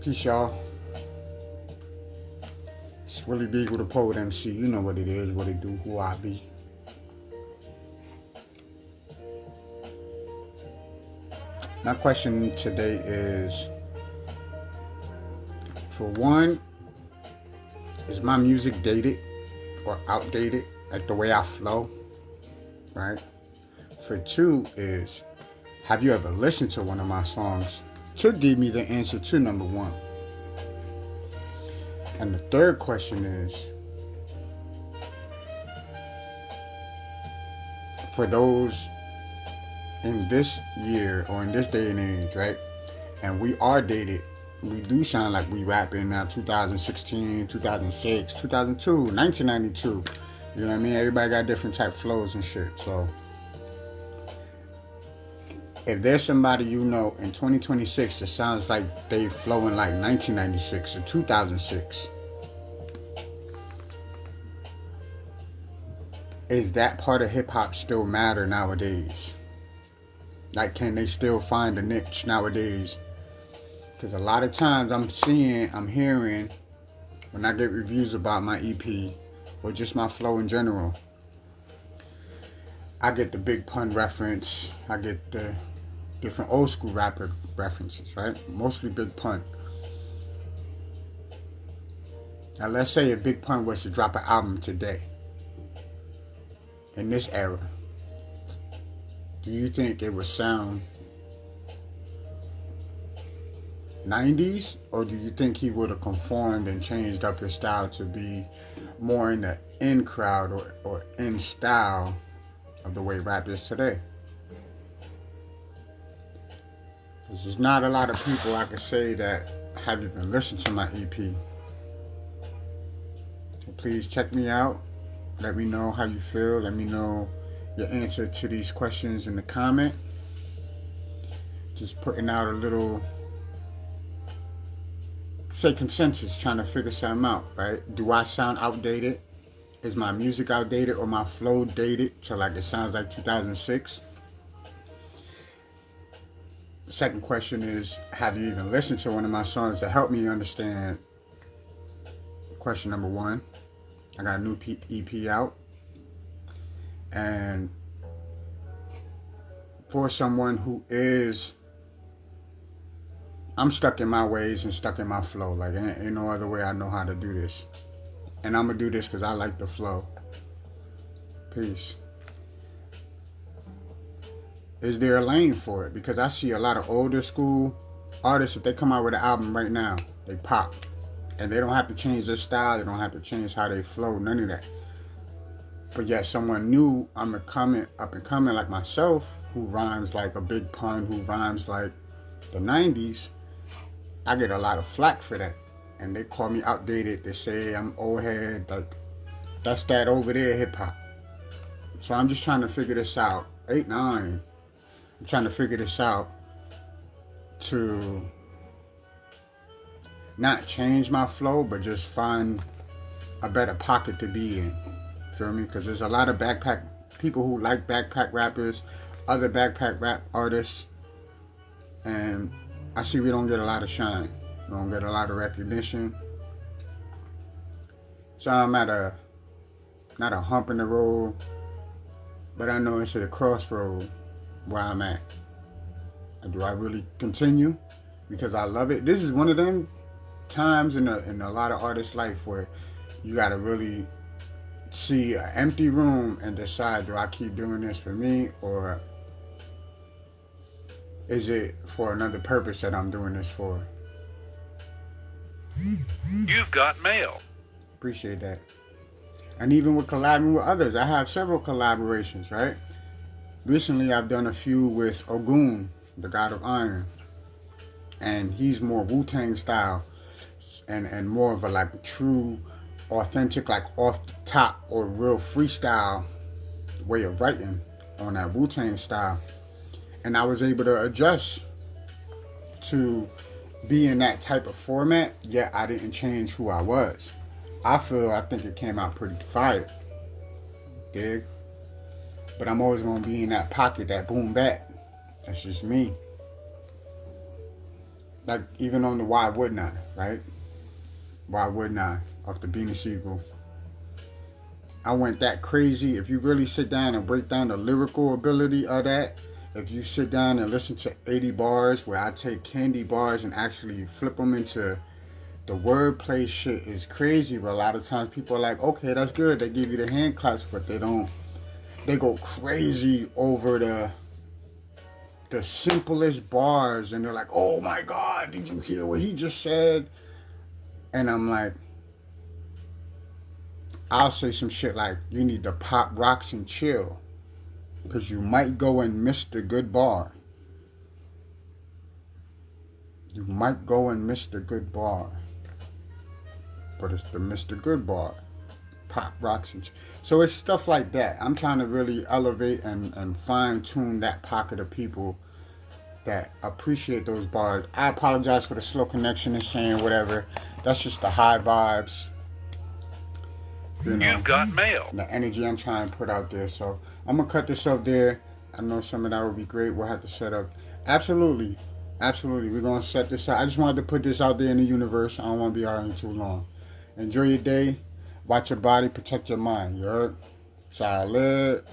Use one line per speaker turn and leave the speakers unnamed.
Peace, y'all. It's Willie B with the Poet MC. You know what it is, what it do, who I be. My question today is, for one, is my music dated or outdated, like the way I flow, right? For two is, have you ever listened to one of my songs to give me the answer to number one? And the third question is, for those in this year or in this day and age, right? And we are dated. We do sound like we rapping now 2016, 2006, 2002, 1992. You know what I mean? Everybody got different type flows and shit. So if there's somebody you know in 2026 that sounds like they flowing like 1996 or 2006, is that part of hip hop still matter nowadays? Like, can they still find a niche nowadays? Because a lot of times I'm hearing, when I get reviews about my EP or just my flow in general, I get the Big Pun reference, I get the different old school rapper references, right? Mostly Big Pun. Now let's say if Big Pun was to drop an album today, in this era, do you think it would sound 90s, or do you think he would have conformed and changed up his style to be more in the in crowd or in style of the way rap is today? There's not a lot of people I could say that have even listened to my EP. So please check me out. Let me know how you feel. Let me know your answer to these questions in the comment. Just putting out a little, say, consensus, trying to figure something out, right? Do I sound outdated? Is my music outdated or my flow dated so like it sounds like 2006? The second question is, have you even listened to one of my songs that helped me understand question number one? I got a new EP out, and for someone who is, I'm stuck in my ways and stuck in my flow. Like, ain't no other way I know how to do this. And I'm going to do this because I like the flow. Peace. Is there a lane for it? Because I see a lot of older school artists, if they come out with an album right now, they pop. And they don't have to change their style. They don't have to change how they flow. None of that. But yet someone new, up and coming like myself, who rhymes like a Big Pun, who rhymes like the 90s, I get a lot of flack for that. And they call me outdated. They say I'm old head. Like, that's that over there hip hop. So I'm just trying to figure this out. 8, 9. I'm trying to figure this out to not change my flow, but just find a better pocket to be in. Feel me? Because there's a lot of backpack people who like backpack rappers, other backpack rap artists, and I see we don't get a lot of shine. We don't get a lot of recognition. So I'm at not a hump in the road, but I know it's at a crossroad where I'm at. Do I really continue because I love it? This is one of them times in a lot of artists' life where you gotta really see an empty room and decide, do I keep doing this for me, or is it for another purpose that I'm doing this for?
You've got mail.
Appreciate that. And even with collabing with others, I have several collaborations, right? Recently, I've done a few with Ogun, the God of Iron, and he's more Wu-Tang style, and more of a like true, authentic, like off the top or real freestyle way of writing on that Wu-Tang style. And I was able to adjust to be in that type of format, yet I didn't change who I was. I think it came out pretty fire. Dig? But I'm always gonna be in that pocket, that boom bap. That's just me. Like even on the Why Wouldn't I, right? Why Wouldn't I of the Beanie Siegel. I went that crazy. If you really sit down and break down the lyrical ability of that, if you sit down and listen to 80 bars where I take candy bars and actually flip them into the wordplay, shit is crazy. But a lot of times people are like, okay, that's good. They give you the hand claps, but they don't. They go crazy over the simplest bars, and they're like, oh my God, did you hear what he just said? And I'm like, I'll say some shit like, you need to pop rocks and chill, because you might go and miss the good bar. You might go and miss the good bar. But it's the Mr. Good bar. Pop rocks and chill. So it's stuff like that. I'm trying to really elevate and fine tune that pocket of people that appreciate those bars. I apologize for the slow connection and saying whatever. That's just the high vibes. You know,
You've got mail.
the energy I'm trying to put out there. So I'm gonna cut this up there. I know some of that would be great. We'll have to set up. Absolutely, absolutely. We're gonna set this up. I just wanted to put this out there in the universe. I don't want to be arguing too long. Enjoy your day. Watch your body. Protect your mind. You heard? Solid.